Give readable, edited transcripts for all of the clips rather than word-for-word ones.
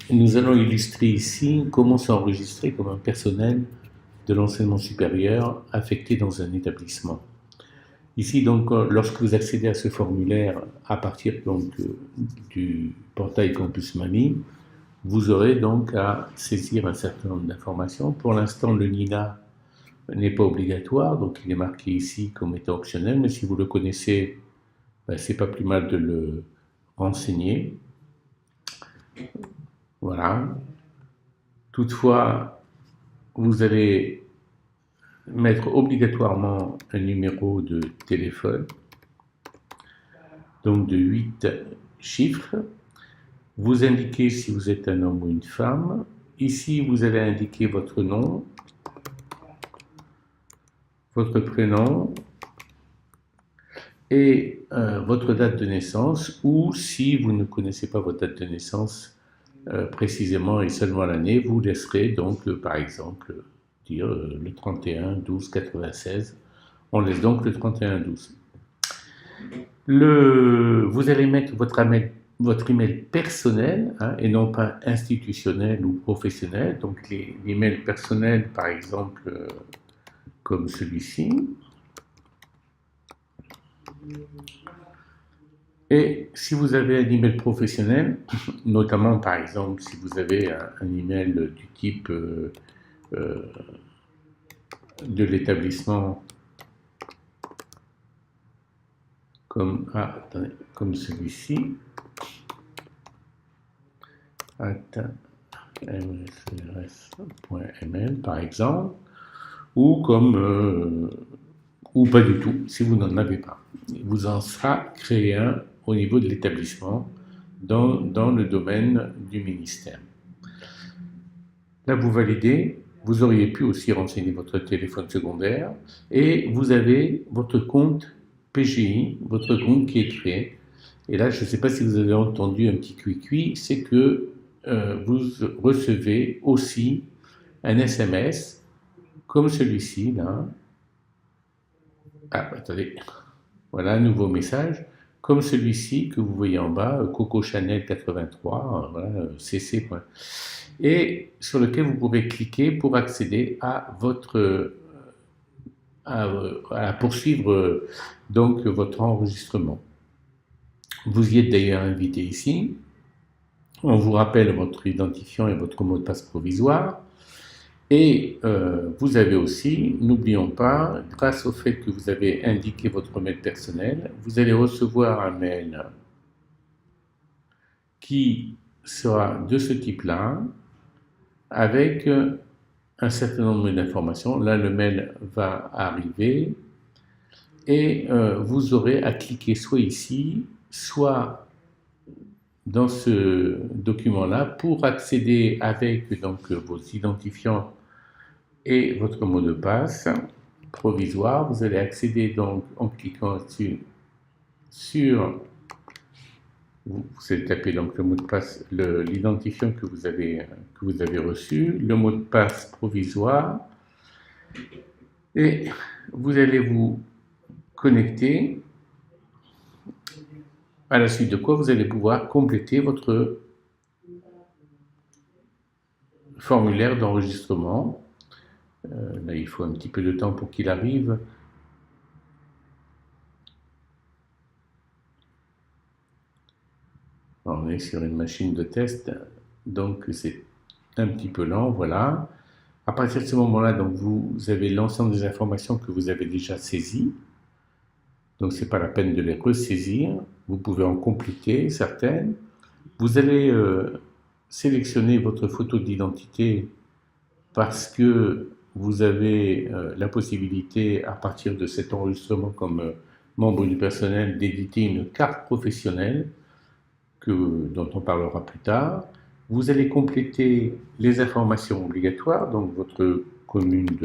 Nous allons illustrer ici comment s'enregistrer comme un personnel de l'enseignement supérieur affecté dans un établissement. Ici, donc, lorsque vous accédez à ce formulaire à partir donc, du portail Campus Mani, vous aurez donc à saisir un certain nombre d'informations. Pour l'instant, le NINA n'est pas obligatoire, donc il est marqué ici comme étant optionnel, mais si vous le connaissez, ben, c'est pas plus mal de le renseigner. Voilà. Toutefois, vous allez mettre obligatoirement un numéro de téléphone, donc de 8 chiffres. Vous indiquez si vous êtes un homme ou une femme. Ici, vous allez indiquer votre nom, votre prénom et votre date de naissance, ou si vous ne connaissez pas votre date de naissance précisément et seulement l'année, vous laisserez donc, par exemple, dire le 31-12-96. On laisse donc le 31-12. Vous allez mettre votre email personnel, hein, et non pas institutionnel ou professionnel. Donc l'email personnel, par exemple, comme celui-ci. Et si vous avez un email professionnel, notamment par exemple si vous avez un email du type de l'établissement comme, comme celui-ci, msrs.ml par exemple, ou comme ou pas du tout, si vous n'en avez pas. Il vous en sera créé un au niveau de l'établissement dans le domaine du ministère. Là, vous validez. Vous auriez pu aussi renseigner votre téléphone secondaire et vous avez votre compte PGI, votre compte qui est créé. Et là, je ne sais pas si vous avez entendu un petit cuicui, c'est que vous recevez aussi un SMS comme celui-ci, là. Ah, attendez, voilà un nouveau message, comme celui-ci que vous voyez en bas, Coco Chanel 83, voilà, cc. Et sur lequel vous pourrez cliquer pour accéder à votre, à poursuivre donc votre enregistrement. Vous y êtes d'ailleurs invité ici. On vous rappelle votre identifiant et votre mot de passe provisoire. Et vous avez aussi, n'oublions pas, grâce au fait que vous avez indiqué votre mail personnel, vous allez recevoir un mail qui sera de ce type-là, avec un certain nombre d'informations. Là, le mail va arriver et vous aurez à cliquer soit ici, soit dans ce document-là pour accéder avec donc, vos identifiants et votre mot de passe provisoire. Vous allez accéder donc en cliquant sur vous allez taper donc le mot de passe, l'identifiant que vous avez reçu, le mot de passe provisoire, et vous allez vous connecter, à la suite de quoi vous allez pouvoir compléter votre formulaire d'enregistrement. Là, il faut un petit peu de temps pour qu'il arrive. On est sur une machine de test, donc c'est un petit peu lent, voilà. À partir de ce moment-là, donc vous avez l'ensemble des informations que vous avez déjà saisies. Donc ce n'est pas la peine de les ressaisir. Vous pouvez en compléter certaines. Vous allez sélectionner votre photo d'identité parce que vous avez la possibilité, à partir de cet enregistrement comme membre du personnel, d'éditer une carte professionnelle dont on parlera plus tard. Vous allez compléter les informations obligatoires, donc votre commune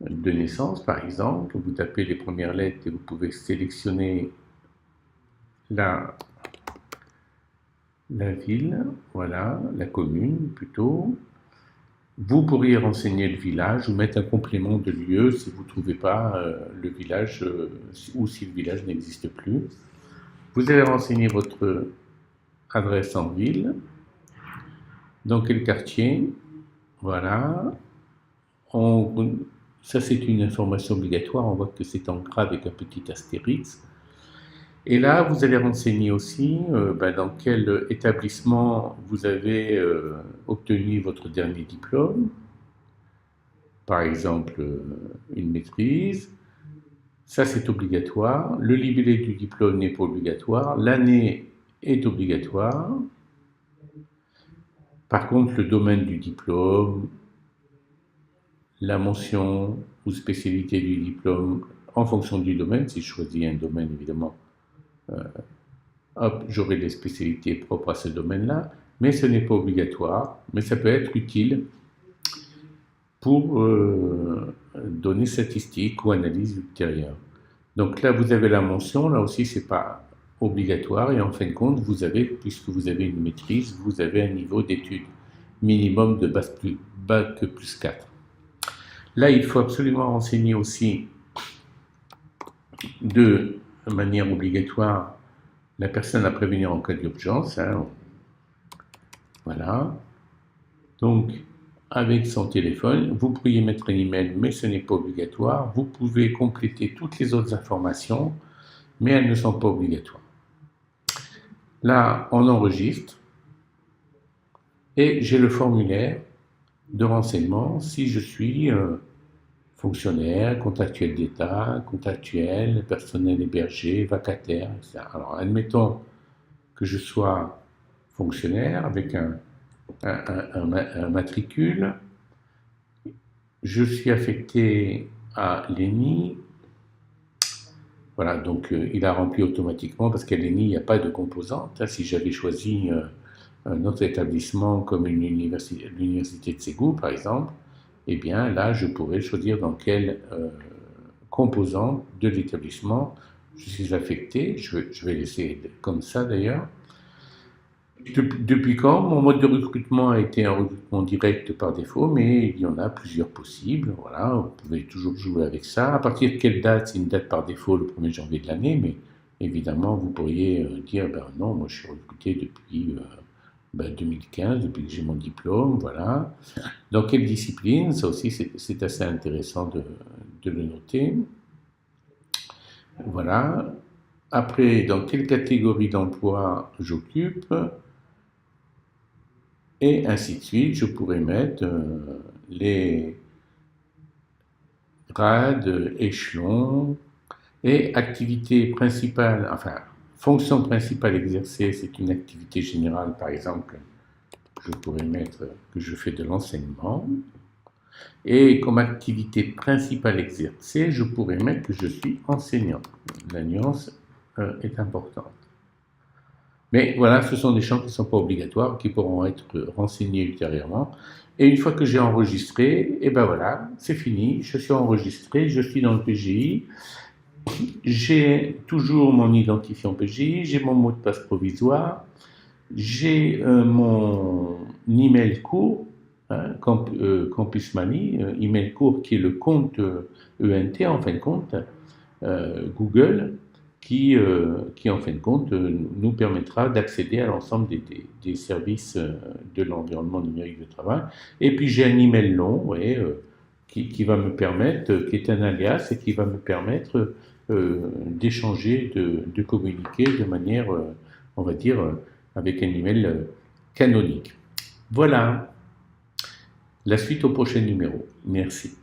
de naissance par exemple. Vous tapez les premières lettres et vous pouvez sélectionner la ville, voilà, la commune plutôt. Vous pourriez renseigner le village ou mettre un complément de lieu si vous ne trouvez pas le village ou si le village n'existe plus. Vous allez renseigner votre adresse en ville dans quel quartier, voilà. Ça c'est une information obligatoire, on voit que c'est en gras avec un petit astérix. Et là, vous allez renseigner aussi dans quel établissement vous avez obtenu votre dernier diplôme, par exemple une maîtrise. Ça, c'est obligatoire. Le libellé du diplôme n'est pas obligatoire. L'année est obligatoire. Par contre, le domaine du diplôme, la mention ou spécialité du diplôme, en fonction du domaine, si je choisis un domaine, évidemment, hop, j'aurai des spécialités propres à ce domaine-là, mais ce n'est pas obligatoire, mais ça peut être utile pour données statistiques ou analyses ultérieures. Donc là, vous avez la mention, là aussi, c'est pas obligatoire, et en fin de compte, vous avez, puisque vous avez une maîtrise, vous avez un niveau d'études minimum de bac plus 4. Là, il faut absolument renseigner aussi de manière obligatoire la personne à prévenir en cas d'urgence. Hein. Voilà. Donc, avec son téléphone, vous pourriez mettre un email, mais ce n'est pas obligatoire. Vous pouvez compléter toutes les autres informations, mais elles ne sont pas obligatoires. Là, on enregistre et j'ai le formulaire de renseignement si je suis fonctionnaire, contractuel d'État, contractuel, personnel hébergé, vacataire, etc. Alors, admettons que je sois fonctionnaire avec un matricule, je suis affecté à l'ENI, voilà, donc il a rempli automatiquement parce qu'à l'ENI, il n'y a pas de composante. Si j'avais choisi un autre établissement comme l'université de Ségou, par exemple, eh bien là, je pourrais choisir dans quelle composante de l'établissement je suis affecté. Je vais laisser comme ça d'ailleurs. Depuis quand mon mode de recrutement a été un recrutement direct par défaut, mais il y en a plusieurs possibles. Voilà, vous pouvez toujours jouer avec ça. À partir de quelle date? C'est une date par défaut, le 1er janvier de l'année, mais évidemment, vous pourriez dire non, moi je suis recruté depuis 2015, depuis que j'ai mon diplôme. Voilà. Dans quelle discipline? Ça aussi, c'est assez intéressant de le noter. Voilà. Après, dans quelle catégorie d'emploi j'occupe? Et ainsi de suite, je pourrais mettre les grades, échelons et activité principale, enfin, fonction principale exercée, c'est une activité générale, par exemple, je pourrais mettre que je fais de l'enseignement. Et comme activité principale exercée, je pourrais mettre que je suis enseignant. La nuance est importante. Mais voilà, ce sont des champs qui ne sont pas obligatoires, qui pourront être renseignés ultérieurement. Et une fois que j'ai enregistré, et ben voilà, c'est fini, je suis enregistré, je suis dans le PGI, j'ai toujours mon identifiant PGI, j'ai mon mot de passe provisoire, j'ai mon email court, hein, Campus Mali, email court qui est le compte ENT en fin de compte, Google, qui en fin de compte nous permettra d'accéder à l'ensemble des services de l'environnement numérique de travail. Et puis j'ai un email long, ouais, qui va me permettre, qui est un alias et qui va me permettre d'échanger, de communiquer de manière, on va dire, avec un email canonique. Voilà, la suite au prochain numéro. Merci.